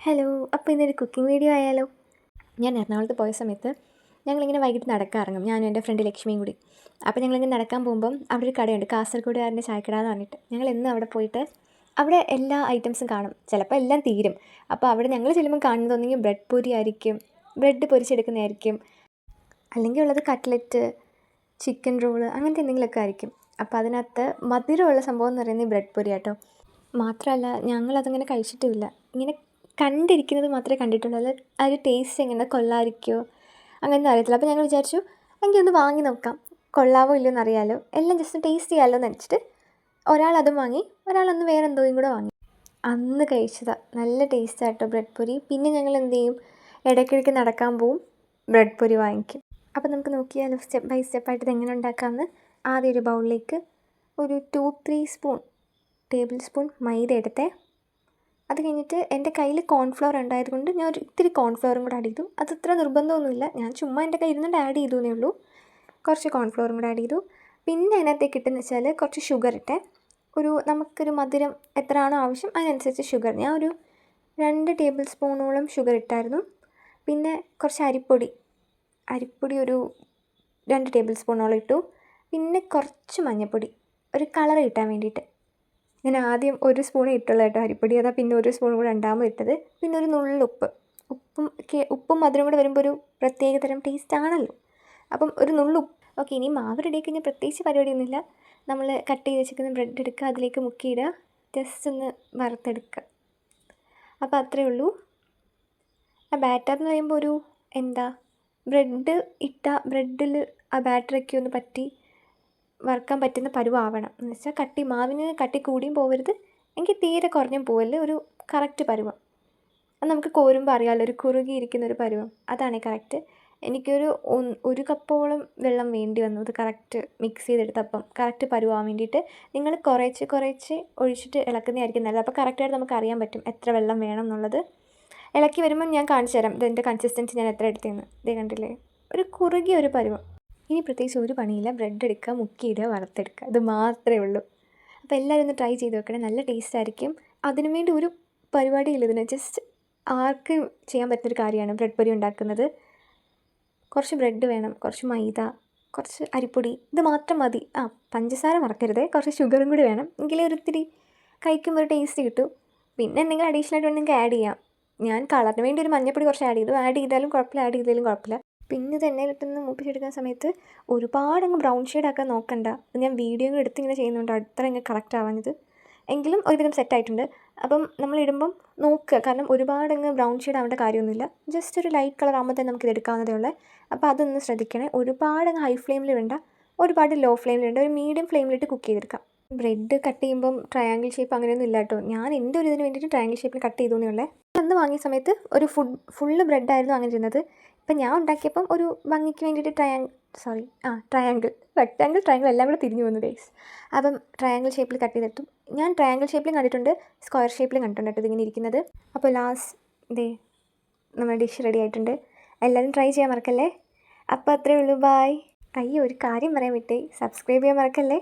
Hello, അപ്പോൾ ഇന്നൊരു cooking video ആയാലോ? ഞാൻ എറണാകുളത്ത് പോയ സമയത്ത് ഞങ്ങളിങ്ങനെ വൈകിട്ട് നടക്കാൻ ഇറങ്ങും, ഞാനും എൻ്റെ ഫ്രണ്ട് ലക്ഷ്മിയും കൂടി. അപ്പോൾ ഞങ്ങളിങ്ങനെ നടക്കാൻ പോകുമ്പം അവിടെ ഒരു കടയുണ്ട്, കാസർഗോഡുകാരൻ്റെ ചായക്കട എന്ന് പറഞ്ഞിട്ട്. ഞങ്ങൾ എന്നും അവിടെ പോയിട്ട് അവിടെ എല്ലാ ഐറ്റംസും കാണും, ചിലപ്പോൾ എല്ലാം തീരും. അപ്പോൾ അവിടെ ഞങ്ങൾ ചെല്ലുമ്പോൾ കാണുന്നത് ഒന്നെങ്കിൽ ബ്രെഡ് പൂരി ആയിരിക്കും, ബ്രെഡ് പൊരിച്ചെടുക്കുന്നതായിരിക്കും, അല്ലെങ്കിൽ ഉള്ളത് കട്ട്ലറ്റ്, ചിക്കൻ റോള്, അങ്ങനത്തെ എന്തെങ്കിലുമൊക്കെ ആയിരിക്കും. അപ്പോൾ അതിനകത്ത് മധുരമുള്ള സംഭവം എന്ന് പറയുന്നത് ബ്രെഡ് പൊരി ആട്ടോ. മാത്രമല്ല ഞങ്ങളതങ്ങനെ കഴിച്ചിട്ടുമില്ല, ഇങ്ങനെ കണ്ടിരിക്കുന്നത് മാത്രമേ കണ്ടിട്ടുള്ളൂ. അത് ആ ഒരു ടേസ്റ്റ് എങ്ങനെ കൊള്ളാമായിരിക്കുമോ അങ്ങനെയൊന്നും അറിയത്തില്ല. അപ്പോൾ ഞങ്ങൾ വിചാരിച്ചു എങ്കിൽ ഒന്ന് വാങ്ങി നോക്കാം, കൊള്ളാവോ ഇല്ലയോ എന്നറിയാമല്ലോ, എല്ലാം ജസ്റ്റ് ടേസ്റ്റ് ചെയ്യാമല്ലോ എന്ന് വെച്ചിട്ട് ഒരാൾ അതും വാങ്ങി, ഒരാളൊന്ന് വേറെ എന്തോയും കൂടെ വാങ്ങി. അന്ന് കഴിച്ചതാണ്, നല്ല ടേസ്റ്റ് ആട്ടോ ബ്രെഡ് പൊരി. പിന്നെ ഞങ്ങൾ എന്ത് ചെയ്യും, ഇടയ്ക്കിടയ്ക്ക് നടക്കാൻ പോവും, ബ്രെഡ് പൊരി വാങ്ങിക്കും. അപ്പോൾ നമുക്ക് നോക്കിയാലോ സ്റ്റെപ്പ് ബൈ സ്റ്റെപ്പായിട്ട് ഇതെങ്ങനെ ഉണ്ടാക്കാമെന്ന്. ആദ്യം ഒരു ബൗളിലേക്ക് ഒരു 2-3 ടേബിൾ സ്പൂൺ മൈദ എടുത്തേ. അത് കഴിഞ്ഞിട്ട് എൻ്റെ കയ്യിൽ കോൺഫ്ലവർ ഉണ്ടായതുകൊണ്ട് ഞാൻ ഒരു ഇത്തിരി കോൺഫ്ലവറും കൂടെ ആഡ് ചെയ്തു. അത് ഇത്ര നിർബന്ധമൊന്നുമില്ല, ഞാൻ ചുമ്മാ എൻ്റെ കയ്യിൽ ഇരുന്നുകൊണ്ട് ആഡ് ചെയ്തു എന്നേ ഉള്ളൂ. കുറച്ച് കോൺഫ്ലവറും കൂടെ ആഡ് ചെയ്തു. പിന്നെ അതിനകത്തേക്ക് ഇട്ടെന്ന് വെച്ചാൽ കുറച്ച് ഷുഗർ ഇട്ടേ. നമുക്കൊരു മധുരം എത്രയാണോ ആവശ്യം അതിനനുസരിച്ച് ഷുഗർ. ഞാൻ ഒരു 2 ടേബിൾ സ്പൂണോളം ഷുഗർ ഇട്ടായിരുന്നു. പിന്നെ കുറച്ച് അരിപ്പൊടി ഒരു 2 ടേബിൾ സ്പൂണോളം ഇട്ടു. പിന്നെ കുറച്ച് മഞ്ഞൾപ്പൊടി, ഒരു കളർ കിട്ടാൻ വേണ്ടിയിട്ട്. ഞാൻ ആദ്യം 1 സ്പൂണേ ഇട്ടുള്ളൂ കേട്ടോ അരിപ്പൊടി, അതാ പിന്നെ 1 സ്പൂൺ കൂടെ രണ്ടാമത് ഇട്ടത്. പിന്നെ ഒരു നുള്ളുപ്പ്, ഉപ്പും മധുരം കൂടെ വരുമ്പോൾ ഒരു പ്രത്യേക തരം ടേസ്റ്റ് ആണല്ലോ, അപ്പം ഒരു നുള്ളുപ്പ്. ഓക്കെ, ഇനി മാവ് റെഡിയാക്കി കഴിഞ്ഞാൽ പ്രത്യേകിച്ച് പരിപാടിയൊന്നുമില്ല. നമ്മൾ കട്ട് ചെയ്ത് വെച്ചിരിക്കുന്ന ബ്രെഡ് എടുക്കുക, അതിലേക്ക് മുക്കിയിടുക, ജസ്റ്റ് ഒന്ന് വറുത്തെടുക്കുക. അപ്പോൾ അത്രയേ ഉള്ളൂ. ആ ബാറ്റർ എന്ന് പറയുമ്പോൾ ഒരു ബ്രെഡ് ബ്രെഡിൽ ആ ബാറ്ററൊക്കെ ഒന്ന് പറ്റി വറുക്കാൻ പറ്റുന്ന പരുവാവണം. എന്ന് വെച്ചാൽ മാവിന് കട്ടി കൂടിയും പോകരുത്, എങ്കിൽ തീരെ കുറഞ്ഞും പോകല്ലേ, ഒരു കറക്റ്റ് പരുവം. അത് നമുക്ക് കോരുമ്പോൾ അറിയാമല്ലോ, ഒരു കുറുകിയിരിക്കുന്നൊരു പരുവം, അതാണ് കറക്റ്റ്. എനിക്കൊരു 1 കപ്പോളം വെള്ളം വേണ്ടി വന്നു ഇത് കറക്റ്റ് മിക്സ് ചെയ്തെടുത്തപ്പം കറക്റ്റ് പരുവാൻ വേണ്ടിയിട്ട്. നിങ്ങൾ കുറേശ്ശെ ഒഴിച്ചിട്ട് ഇളക്കുന്നതായിരിക്കും നല്ലത്, അപ്പോൾ കറക്റ്റായിട്ട് നമുക്ക് അറിയാൻ പറ്റും എത്ര വെള്ളം വേണം എന്നുള്ളത്. ഇളക്കി വരുമ്പം ഞാൻ കാണിച്ചു തരാം ഇതിൻ്റെ കൺസിസ്റ്റൻസി ഞാൻ എത്ര എടുത്തതെന്ന്. ഇതേ കണ്ടില്ലേ, ഒരു കുറുകിയ ഒരു പരുവം. ഇനി പ്രത്യേകിച്ച് ഒരു പണിയില്ല, ബ്രെഡ് എടുക്കുക, മുക്കിയിടുക, വറുത്തെടുക്കുക, ഇത് മാത്രമേ ഉള്ളൂ. അപ്പോൾ എല്ലാവരും ഒന്ന് ട്രൈ ചെയ്ത് വെക്കണേ, നല്ല ടേസ്റ്റ് ആയിരിക്കും. അതിനു വേണ്ടി ഒരു പരിപാടിയില്ല, ഇതിന് ജസ്റ്റ് ആർക്കും ചെയ്യാൻ പറ്റുന്നൊരു കാര്യമാണ് ബ്രെഡ് പൊരി ഉണ്ടാക്കുന്നത്. കുറച്ച് ബ്രെഡ് വേണം, കുറച്ച് മൈദ, കുറച്ച് അരിപ്പൊടി, ഇത് മാത്രം മതി. പഞ്ചസാര മറക്കരുത്, കുറച്ച് ഷുഗറും കൂടി വേണം, എങ്കിലേ ഒരിത്തിരി കഴിക്കുമ്പോൾ ഒരു ടേസ്റ്റ് കിട്ടും. പിന്നെ എന്തെങ്കിലും അഡീഷണൽ ആയിട്ട് നിങ്ങൾക്ക് ആഡ് ചെയ്യാം. ഞാൻ കളറിന് വേണ്ടി ഒരു മഞ്ഞൾപ്പൊടി കുറച്ച് ആഡ് ചെയ്തു, ആഡ് ചെയ്താലും കുഴപ്പമില്ല, ആഡ് ചെയ്താലും കുഴപ്പമില്ല. പിന്നെ ഇത് എണ്ണയിലിട്ടൊന്ന് മൂപ്പിച്ചെടുക്കുന്ന സമയത്ത് ഒരുപാടങ്ങ് ബ്രൗൺ ഷെയ്ഡാക്കാൻ നോക്കണ്ട. ഞാൻ വീഡിയോ എടുത്ത് ഇങ്ങനെ ചെയ്യുന്നുണ്ട്, അത്ര അങ്ങ് കറക്റ്റ് ആവാഞ്ഞത്, എങ്കിലും ഒരുവിധം സെറ്റായിട്ടുണ്ട്. അപ്പം നമ്മൾ ഇടുമ്പം നോക്കുക, കാരണം ഒരുപാടങ്ങ് ബ്രൗൺ ഷെയ്ഡ് ആവേണ്ട കാര്യമൊന്നുമില്ല, ജസ്റ്റ് ഒരു ലൈറ്റ് കളർ ആകുമ്പോൾ തന്നെ നമുക്കിത് എടുക്കാവുന്നതേ ഉള്ളൂ. അപ്പോൾ അതൊന്ന് ശ്രദ്ധിക്കണേ, ഒരുപാടങ്ങ് ഹൈ ഫ്ലെയിമിൽ വേണ്ട, ഒരുപാട് ലോ ഫ്ലെയിമിൽ വേണ്ട, ഒരു മീഡിയം ഫ്ലെയിമിലിട്ട് കുക്ക് ചെയ്തെടുക്കാം. ബ്രെഡ് കട്ട് ചെയ്യുമ്പം ട്രയാങ്കിൾ ഷേപ്പ് അങ്ങനെയൊന്നും ഇല്ല കേട്ടോ, ഞാൻ എൻ്റെ ഒരു ഇതിന് വേണ്ടിയിട്ട് ട്രയാങ്കിൾ ഷേപ്പിൽ കട്ട് ചെയ്തു എന്നേ. അന്ന് വാങ്ങിയ സമയത്ത് ഒരു ഫുള്ള് ബ്രെഡായിരുന്നു അങ്ങനെ ഇരുന്നത്. ഇപ്പം ഞാൻ ഉണ്ടാക്കിയപ്പം ഒരു ഭംഗിക്ക് വേണ്ടിയിട്ട് ട്രയാങ്കിൾ എല്ലാം കൂടെ തിരിഞ്ഞു വന്നു ഗൈസ്. അപ്പം ട്രയാങ്കിൾ ഷേപ്പിൽ കട്ട് ചെയ്തെടുത്തു. ഞാൻ ട്രയാങ്കിൾ ഷേപ്പിലും കണ്ടിട്ടുണ്ട്, സ്ക്വയർ ഷേപ്പിലും കണ്ടിട്ടുണ്ട് കേട്ടോ ഇതിങ്ങനെ ഇരിക്കുന്നത്. അപ്പോൾ ലാസ്റ്റ് നമ്മുടെ ഡിഷ് റെഡി ആയിട്ടുണ്ട്. എല്ലാവരും ട്രൈ ചെയ്യാൻ മറക്കല്ലേ. അപ്പോൾ അത്രയേ ഉള്ളൂ, ബായ്. ഒരു കാര്യം പറയാൻ വിട്ടേ, സബ്സ്ക്രൈബ് ചെയ്യാൻ മറക്കല്ലേ.